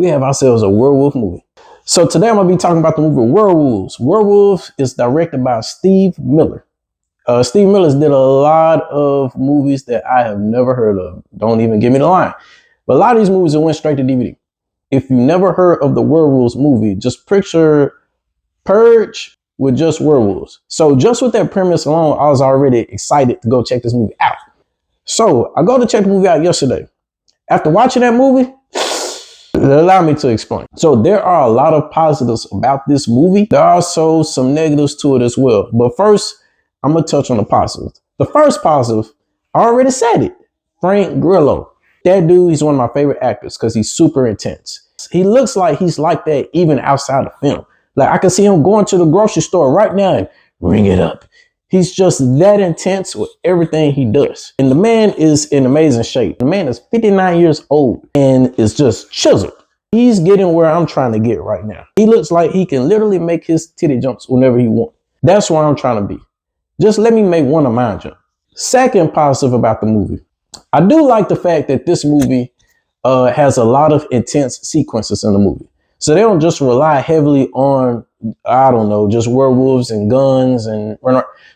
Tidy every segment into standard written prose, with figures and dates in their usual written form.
we have ourselves a werewolf movie. So today I'm going to be talking about the movie Werewolves. Werewolves is directed by Steve Miller. Steve Miller's did a lot of movies that I have never heard of. Don't even give me the line. But a lot of these movies went straight to DVD. If you never heard of the Werewolves movie, just picture Purge with just werewolves. So just with that premise alone, I was already excited to go check this movie out. So I go to check the movie out yesterday. After watching that movie, allow me to explain. So there are a lot of positives about this movie. There are also some negatives to it as well. But first, I'm going to touch on the positives. The first positive, I already said it. Frank Grillo. That dude, he's one of my favorite actors because he's super intense. He looks like he's like that even outside of film. Like I can see him going to the grocery store right now and ring it up. He's just that intense with everything he does. And the man is in amazing shape. The man is 59 years old and is just chiseled. He's getting where I'm trying to get right now. He looks like he can literally make his titty jumps whenever he wants. That's where I'm trying to be. Just let me make one of mine jump. Second positive about the movie. I do like the fact that this movie has a lot of intense sequences in the movie. So they don't just rely heavily on, I don't know, just werewolves and guns and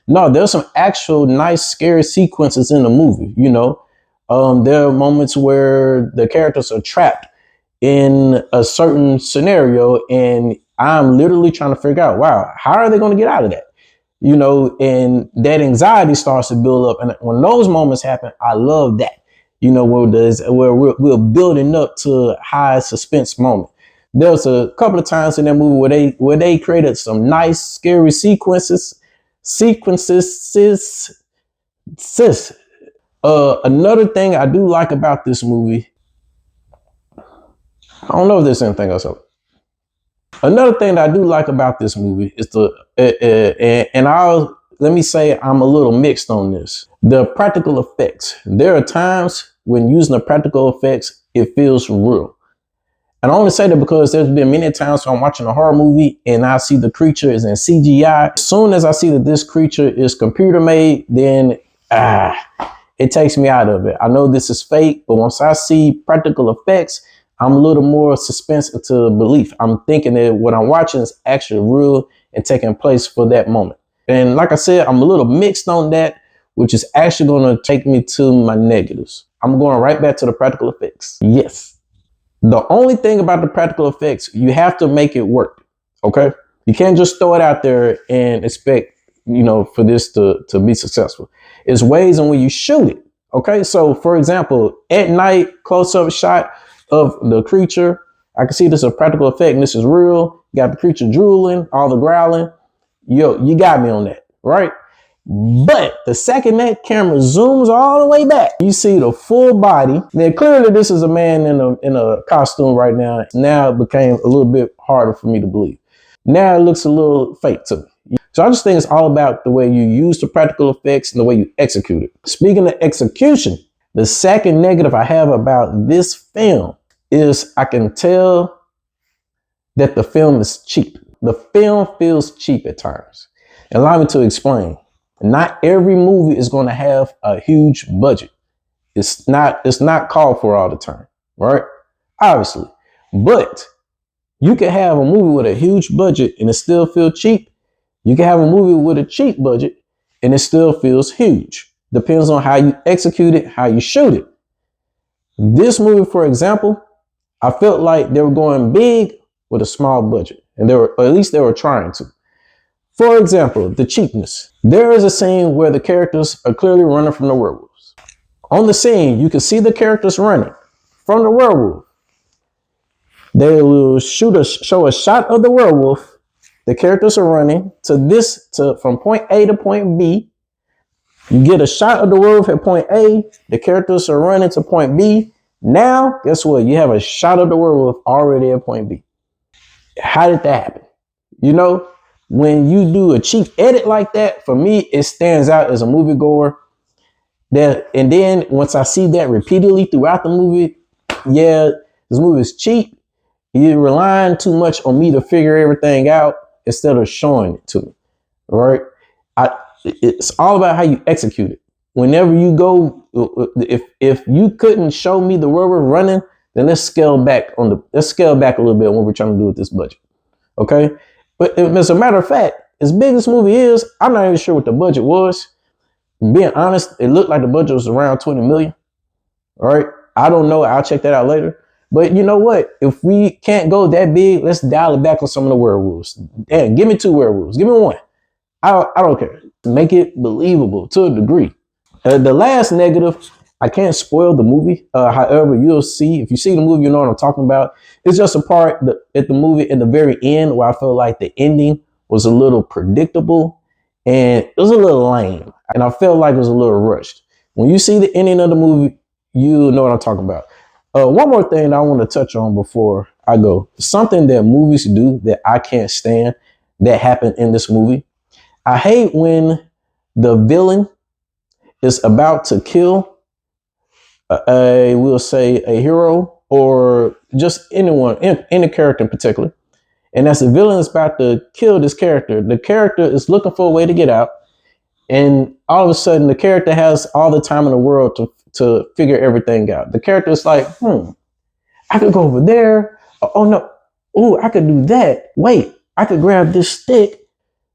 no, there's some actual nice, scary sequences in the movie. You know, there are moments where the characters are trapped in a certain scenario and I'm literally trying to figure out, wow, how are they going to get out of that? You know, and that anxiety starts to build up. And when those moments happen, I love that, you know, where we're building up to a high suspense moment. There was a couple of times in that movie where they created some nice, scary sequences. Another thing I do like about this movie, I don't know if there's anything else. Another thing that I do like about this movie is let me say I'm a little mixed on this. The practical effects. There are times when using the practical effects, it feels real. And I only say that because there's been many times when I'm watching a horror movie and I see the creature is in CGI. As soon as I see that this creature is computer made, then it takes me out of it. I know this is fake, but once I see practical effects, I'm a little more suspense to belief. I'm thinking that what I'm watching is actually real and taking place for that moment. And like I said, I'm a little mixed on that, which is actually going to take me to my negatives. I'm going right back to the practical effects. Yes. The only thing about the practical effects, you have to make it work. Okay. You can't just throw it out there and expect, you know, for this to be successful. It's ways in when you shoot it. Okay. So for example, at night, close up shot of the creature. I can see this is a practical effect and this is real. You got the creature drooling, all the growling. Yo, you got me on that, right? But the second that camera zooms all the way back, you see the full body. Now, clearly this is a man in a costume right now. Now it became a little bit harder for me to believe. Now it looks a little fake to me. So I just think it's all about the way you use the practical effects and the way you execute it. Speaking of execution, the second negative I have about this film is I can tell that the film is cheap. The film feels cheap at times. Allow me to explain. Not every movie is going to have a huge budget. It's not called for all the time, right? Obviously. But you can have a movie with a huge budget and it still feel cheap. You can have a movie with a cheap budget and it still feels huge. Depends on how you execute it, how you shoot it. This movie, for example, I felt like they were going big with a small budget, and or at least they were trying to. For example, the cheapness. There is a scene where the characters are clearly running from the werewolves. On the scene, you can see the characters running from the werewolf. They will show a shot of the werewolf. The characters are running from point A to point B. You get a shot of the werewolf at point A. The characters are running to point B. Now, guess what? You have a shot of the werewolf already at point B. How did that happen? You know, when you do a cheap edit like that, for me, it stands out as a moviegoer. And then once I see that repeatedly throughout the movie, yeah, this movie is cheap. You're relying too much on me to figure everything out instead of showing it to me. All right. It's all about how you execute it. Whenever you go, if you couldn't show me the werewolf running then let's scale back a little bit on what we're trying to do with this budget. Okay. But as a matter of fact, as big as this movie is, I'm not even sure what the budget was. Being honest, it looked like the budget was around 20 million. All right. I don't know. I'll check that out later. But you know what? If we can't go that big, let's dial it back on some of the werewolves. Damn, give me 2 werewolves. Give me 1. I don't care. Make it believable to a degree. The last negative, I can't spoil the movie. However, you'll see, if you see the movie, you know what I'm talking about. It's just a part at the movie at the very end where I feel like the ending was a little predictable and it was a little lame. And I felt like it was a little rushed. When you see the ending of the movie, you know what I'm talking about. One more thing I want to touch on before I go. Something that movies do that I can't stand that happened in this movie. I hate when the villain is about to kill we'll say a hero or just anyone, any character in particular. And as the villain is about to kill this character, the character is looking for a way to get out. And all of a sudden, the character has all the time in the world to figure everything out. The character is like, I could go over there. Oh no. Oh, I could do that. Wait, I could grab this stick.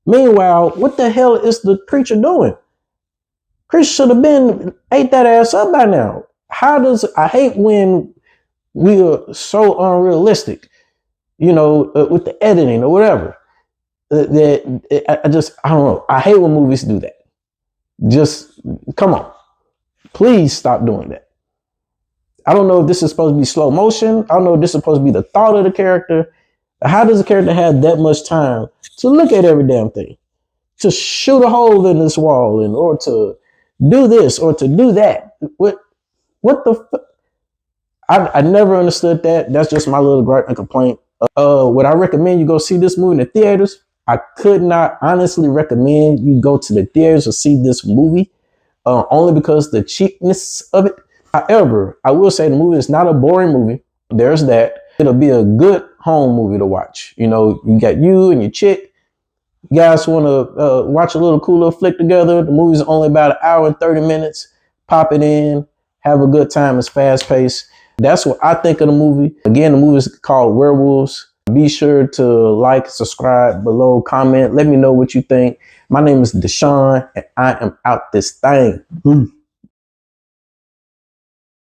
Meanwhile, what the hell is the creature doing? Creature should have been ate that ass up by now. I hate when we are so unrealistic, with the editing or whatever. I don't know. I hate when movies do that. Just come on. Please stop doing that. I don't know if this is supposed to be slow motion. I don't know if this is supposed to be the thought of the character. How does a character have that much time to look at every damn thing? To shoot a hole in this wall or to do this or to do that? What the fuck? I never understood that. That's just my little gripe and complaint. Would I recommend you go see this movie in the theaters? I could not honestly recommend you go to the theaters or see this movie, only because the cheapness of it. However, I will say the movie is not a boring movie. There's that. It'll be a good home movie to watch. You got you and your chick. You guys want to watch a little cool little flick together. The movie's only about 1 hour and 30 minutes. Pop it in. Have a good time. It's fast paced. That's what I think of the movie. Again, the movie is called Werewolves. Be sure to like, subscribe below, comment. Let me know what you think. My name is Deshaun, and I am out this thing.